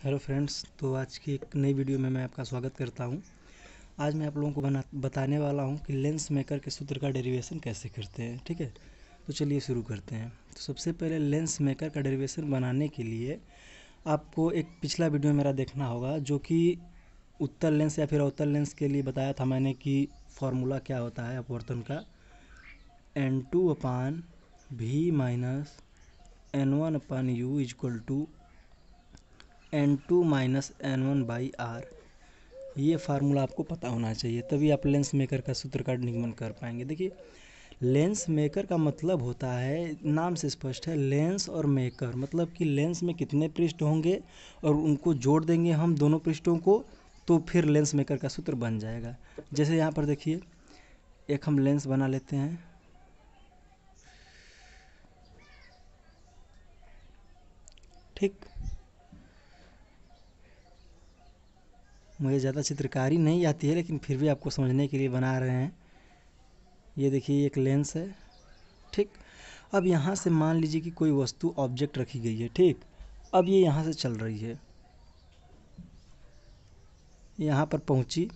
Hello friends, तो आज की एक नई वीडियो में मैं आपका स्वागत करता हूं। आज मैं आप लोगों को बताने वाला हूं कि लेंस मेकर के सूत्र का डेरिवेशन कैसे करते हैं। ठीक है, तो चलिए शुरू करते हैं। तो सबसे पहले लेंस मेकर का डेरिवेशन बनाने के लिए आपको एक पिछला वीडियो मेरा देखना होगा, जो कि उत्तल लेंस या फिर अवतल लेंस के लिए बताया था मैंने कि फॉर्मूला क्या होता है अपवर्तन का। N2/V-N1/U N2-N1/R। ये फार्मूला आपको पता होना चाहिए, तभी आप लेंस मेकर का सूत्र का निगमन कर पाएंगे। देखिए, लेंस मेकर का मतलब होता है, नाम से स्पष्ट है, लेंस और मेकर, मतलब कि लेंस में कितने पृष्ठ होंगे और उनको जोड़ देंगे हम दोनों पृष्ठों को, तो फिर लेंस मेकर का सूत्र बन जाएगा। जैसे यहाँ पर देखिए, एक हम लेंस बना लेते हैं। ठीक, मुझे ज़्यादा चित्रकारी नहीं आती है, लेकिन फिर भी आपको समझने के लिए बना रहे हैं। ये देखिए, एक लेंस है। ठीक, अब यहाँ से मान लीजिए कि कोई वस्तु ऑब्जेक्ट रखी गई है। ठीक, अब ये यहाँ से चल रही है, यहाँ पर पहुँची,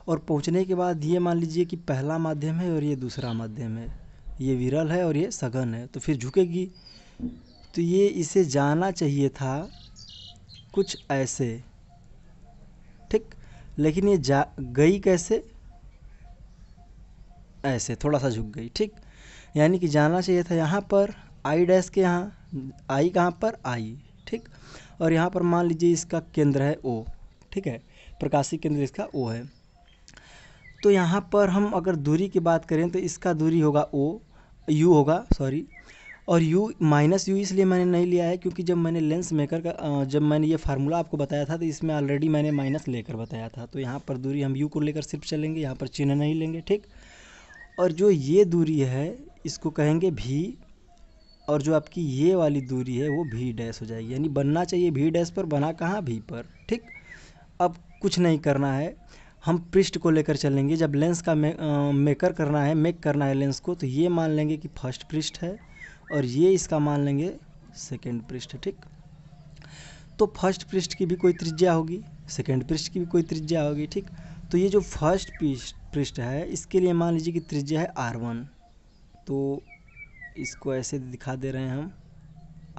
और पहुँचने के बाद ये मान लीजिए कि पहला माध्यम है और ये दूसरा माध्यम है, ये विरल है और ये सघन है, तो फिर झुकेगी। तो ये इसे जाना चाहिए था कुछ ऐसे। ठीक, लेकिन ये जा गई कैसे? ऐसे थोड़ा सा झुक गई। ठीक, यानी कि जाना चाहिए था यहाँ पर आई डैश के यहाँ, आई कहाँ पर? आई। ठीक, और यहाँ पर मान लीजिए इसका केंद्र है ओ। ठीक है, प्रकाशीय केंद्र इसका ओ है। तो यहाँ पर हम अगर दूरी की बात करें तो इसका दूरी होगा ओ, यू होगा, सॉरी। और यू माइनस यू इसलिए मैंने नहीं लिया है क्योंकि जब मैंने लेंस मेकर का जब मैंने ये फार्मूला आपको बताया था तो इसमें ऑलरेडी मैंने माइनस लेकर बताया था। तो यहाँ पर दूरी हम यू को लेकर सिर्फ चलेंगे, यहाँ पर चिन्ह नहीं लेंगे। ठीक, और जो ये दूरी है इसको कहेंगे भी, और जो आपकी ये वाली दूरी है वो भी डैश हो जाएगी, यानी बनना चाहिए भी डैश पर, बना कहाँ? भी पर। ठीक, अब कुछ नहीं करना है, हम पृष्ठ को लेकर चलेंगे। जब लेंस का मेकर करना है, मेक करना है लेंस को, तो ये मान लेंगे कि फर्स्ट पृष्ठ है और ये इसका मान लेंगे सेकेंड पृष्ठ। ठीक, तो फर्स्ट पृष्ठ की भी कोई त्रिज्या होगी, सेकेंड पृष्ठ की भी कोई त्रिज्या होगी। ठीक, तो ये जो फर्स्ट पृष्ठ है इसके लिए मान लीजिए कि त्रिज्या है R1, तो इसको ऐसे दिखा दे रहे हैं हम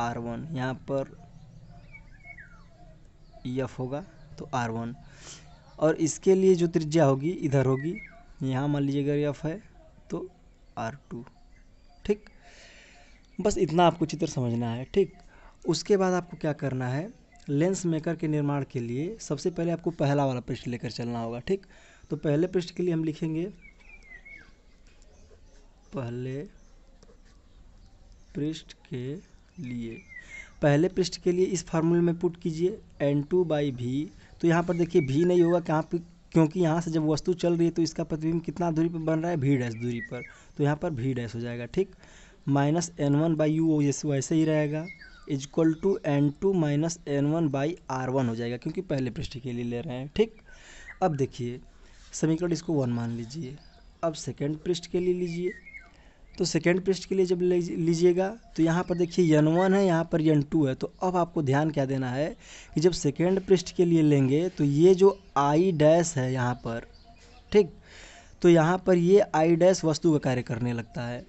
R1, यहाँ पर F होगा तो R1, और इसके लिए जो त्रिज्या होगी इधर होगी, यहाँ मान लीजिए अगर F है तो R2। ठीक, बस इतना आपको चित्र समझना है। ठीक, उसके बाद आपको क्या करना है, लेंस मेकर के निर्माण के लिए सबसे पहले आपको पहला वाला पृष्ठ लेकर चलना होगा। ठीक, तो पहले पृष्ठ के लिए हम लिखेंगे, पहले पृष्ठ के लिए, पहले पृष्ठ के लिए इस फार्मूले में पुट कीजिए N2/V। तो यहाँ पर देखिए V नहीं होगा कहाँ पे, क्योंकि यहाँ से जब वस्तु चल रही है तो इसका प्रतिबिंब कितना दूरी पर बन रहा है? V डैश दूरी पर, तो यहाँ पर V डैश हो जाएगा। ठीक, -N1/U वैसे ही रहेगा, इजक्वल टू N2-N1/R1 हो जाएगा, क्योंकि पहले पृष्ठ के लिए ले रहे हैं। ठीक, अब देखिए समीकरण इसको 1 मान लीजिए। अब सेकेंड पृष्ठ के लिए लीजिए, तो सेकेंड पृष्ठ के लिए जब लीजिएगा तो यहाँ पर देखिए N1 है, यहाँ पर N2 है। तो अब आपको ध्यान क्या देना है कि जब सेकेंड पृष्ठ के लिए लेंगे तो ये जो आई डैश है यहाँ पर, ठीक, तो यहाँ पर ये आई डैश वस्तु का कार्य करने लगता है,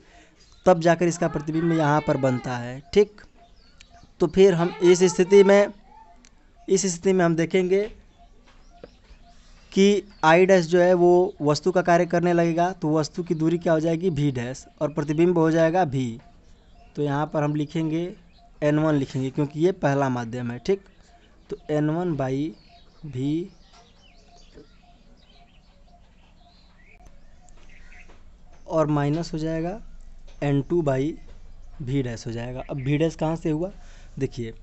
तब जाकर इसका प्रतिबिंब यहाँ पर बनता है। ठीक, तो फिर हम इस स्थिति में हम देखेंगे कि आई डैश जो है वो वस्तु का कार्य करने लगेगा, तो वस्तु की दूरी क्या हो जाएगी? V डैश, और प्रतिबिंब हो जाएगा V। तो यहाँ पर हम लिखेंगे N1 लिखेंगे, क्योंकि ये पहला माध्यम है। ठीक, तो N1/V और माइनस हो जाएगा N2/V डैश हो जाएगा। अब V डैश कहाँ से हुआ? देखिए,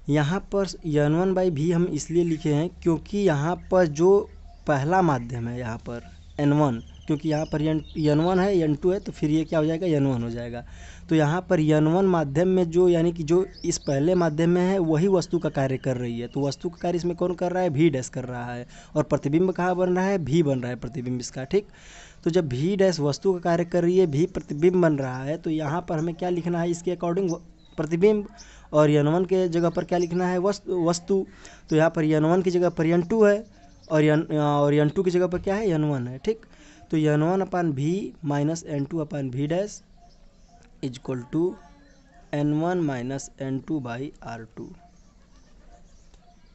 यहाँ पर N1/V हम इसलिए लिखे हैं क्योंकि यहाँ पर जो पहला माध्यम है यहाँ पर N1, क्योंकि यहाँ पर N1 है, N2 है, तो फिर ये क्या हो जाएगा? N1 हो जाएगा। तो यहाँ पर N1 माध्यम में जो, यानी कि जो इस पहले माध्यम में है वही वस्तु का कार्य कर रही है, तो वस्तु का कार्य इसमें कौन कर रहा है? V डैश कर रहा है, और प्रतिबिंब कहाँ बन रहा है? V बन रहा है प्रतिबिंब इसका। ठीक, तो जब V डैश वस्तु का कार्य कर रही है, V प्रतिबिंब बन रहा है, तो यहाँ पर हमें क्या लिखना है? इसके अकॉर्डिंग प्रतिबिंब, और n1 के जगह पर क्या लिखना है, वस्तु। तो यहाँ पर n1 की जगह पर n2 है, और n2 की जगह पर क्या है, n1 है, ठीक। तो n1 upon v minus n2 upon v dash equal to n1 minus n2 by r2,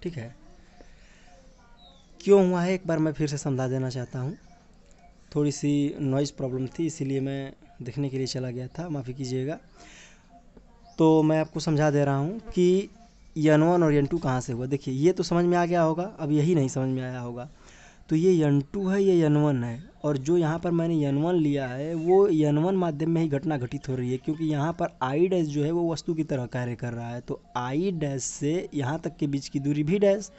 ठीक है। क्यों हुआ है एक बार मैं फिर से समझा देना चाहता हूँ। थोड़ी सी नॉइज़ प्रॉब्लम थी, इसीलिए मैं देखने के लिए चला गया था, माफ़ी कीजिएगा। तो मैं आपको समझा दे रहा हूँ कि n1 और n2 कहाँ से हुआ। देखिए ये तो समझ में आ गया होगा, अब यही नहीं समझ में आया होगा। तो ये n2 है, ये n1 है, और जो यहाँ पर मैंने n1 लिया है वो n1 माध्यम में ही घटना घटित हो रही है, क्योंकि यहाँ पर I डैश जो है वो वस्तु की तरह कार्य कर रहा है। तो I डैश से यहाँ तक के बीच की दूरी v डैश,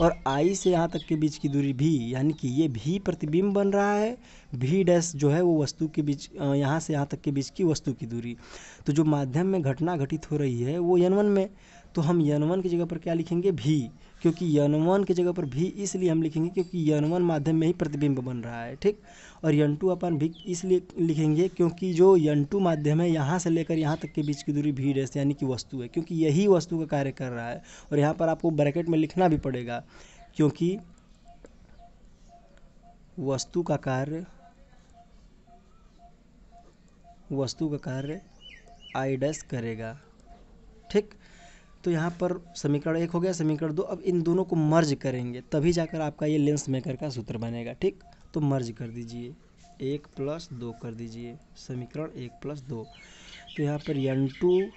और I से यहाँ तक के बीच की दूरी v, यानी कि ये v प्रतिबिंब बन रहा है, v डैश जो है वो वस्तु के बीच, यहाँ से यहाँ तक के बीच की वस्तु की दूरी। तो जो माध्यम में घटना घटित हो रही है वो n1 में, तो हम n1 की जगह पर क्या लिखेंगे, v, क्योंकि n1 की जगह पर v इसलिए हम लिखेंगे क्योंकि n1 माध्यम में ही प्रतिबिंब बन रहा है, ठीक। और n2 अपान v इसलिए लिखेंगे क्योंकि जो n2 माध्यम है यहाँ से लेकर यहाँ तक के बीच की दूरी v डैश यानी कि वस्तु है, क्योंकि यही वस्तु का कार्य कर रहा है। और यहाँ पर आपको ब्रैकेट में लिखना भी पड़ेगा, क्योंकि वस्तु का कार्य I डैश करेगा, ठीक। तो यहाँ पर समीकरण 1 हो गया। समीकरण 2, अब इन दोनों को मर्ज करेंगे तभी जाकर आपका ये लेंस मेकर का सूत्र बनेगा, ठीक। तो मर्ज कर दीजिए, 1 + 2 कर दीजिए, समीकरण 1 + 2। तो यहाँ पर n2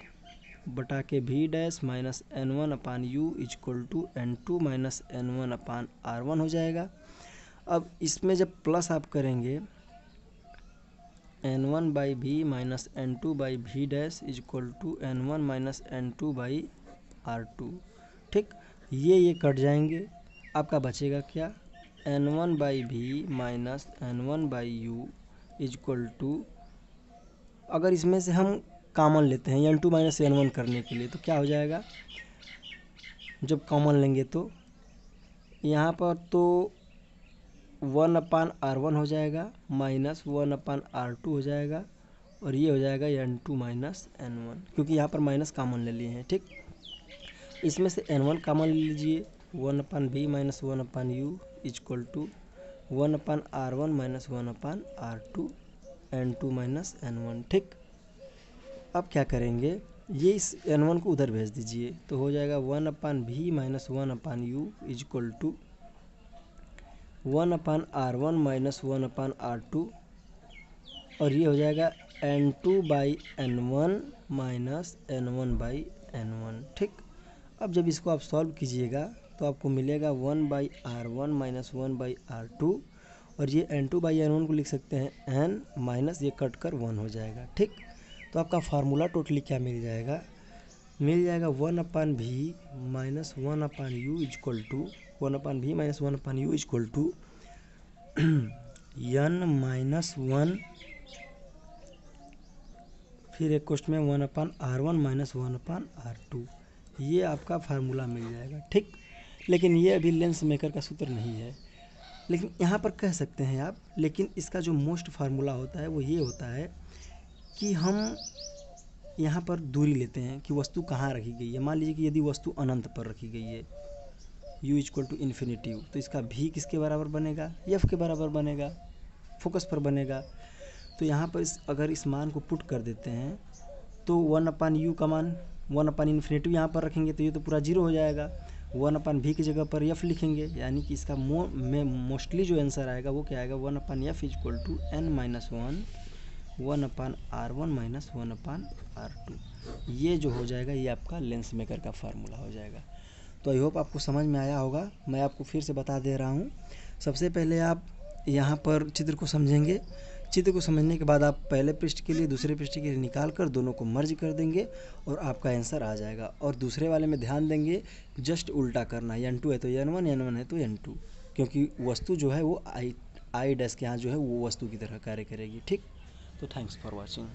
बटा के v dash minus n1 upon u equal to n2 minus n1 upon r1 हो जाएगा। अब इसमें जब प्लस आप करेंगे n1 by v minus n2 by v dash equal to n1 minus n2 by r2, ठीक। ये कट जाएंगे, आपका बचेगा क्या, n1 by v minus n1 by u equal to, अगर इसमें से हम कॉमन लेते हैं n2 माइनस n1 करने के लिए तो क्या हो जाएगा, जब कॉमन लेंगे तो यहाँ पर तो 1 अपान r1 हो जाएगा माइनस 1 अपान r2 हो जाएगा, और ये हो जाएगा n2 माइनस n1, क्योंकि यहाँ पर माइनस कॉमन ले लिए हैं, ठीक। इसमें से n1 कॉमन ले लीजिए, 1 upon v minus 1 upon u equal to 1 upon r1 minus 1 upon r2 n2 minus n1, ठीक। अब क्या करेंगे, ये इस n1 को उधर भेज दीजिए, तो हो जाएगा 1 upon v minus 1 upon u equal to 1 upon r1 minus 1 upon r2, और ये हो जाएगा n2 by n1 minus n1 by n1, ठीक। अब जब इसको आप सॉल्व कीजिएगा तो आपको मिलेगा 1 by r1 minus 1 by r2, और ये n2 बाई n1 को लिख सकते हैं n माइनस ये कट कर 1 हो जाएगा, ठीक। तो आपका फार्मूला टोटली क्या मिल जाएगा, 1 upon v minus 1 upon u equal to 1 upon v minus 1 upon u equal to n minus 1, फिर एक क्वेश्चन में 1 upon r1 minus 1 upon r2, ये आपका फार्मूला मिल जाएगा, ठीक। लेकिन ये अभी लेंस मेकर का सूत्र नहीं है, लेकिन यहाँ पर कह सकते हैं आप, लेकिन इसका जो मोस्ट फार्मूला होता है वो ये होता है कि हम यहाँ पर दूरी लेते हैं कि वस्तु कहाँ रखी गई है। मान लीजिए कि यदि वस्तु अनंत पर रखी गई है, u इक्वल टू इन्फिनिटी, तो इसका v किसके बराबर बनेगा, f के बराबर बनेगा, फोकस पर बनेगा। तो यहाँ पर अगर इस मान को पुट कर देते हैं तो 1 अपान u का मान 1 अपान इन्फिनिटी यहाँ पर रखेंगे तो ये तो पूरा 0 हो जाएगा। 1 अपान v की जगह पर f लिखेंगे, यानी कि इसका मोस्टली जो आंसर आएगा वो क्या आएगा, 1 upon f equal to n minus 1 upon r1 minus 1 upon r2। ये जो हो जाएगा ये आपका लेंस मेकर का फार्मूला हो जाएगा। तो आई होप आपको समझ में आया होगा। मैं आपको फिर से बता दे रहा हूँ, सबसे पहले आप यहाँ पर चित्र को समझेंगे। चित्र को समझने के बाद आप पहले पृष्ठ के लिए दूसरे पृष्ठ के लिए निकाल कर दोनों को मर्ज कर देंगे और आपका आंसर आ जाएगा। और दूसरे वाले में ध्यान देंगे, जस्ट उल्टा करना, n2 है तो n1, n1 है तो n2, क्योंकि वस्तु जो है वो I डैश के यहाँ जो है वो वस्तु की तरह कार्य करेगी, ठीक। तो थैंक्स फॉर वॉचिंग।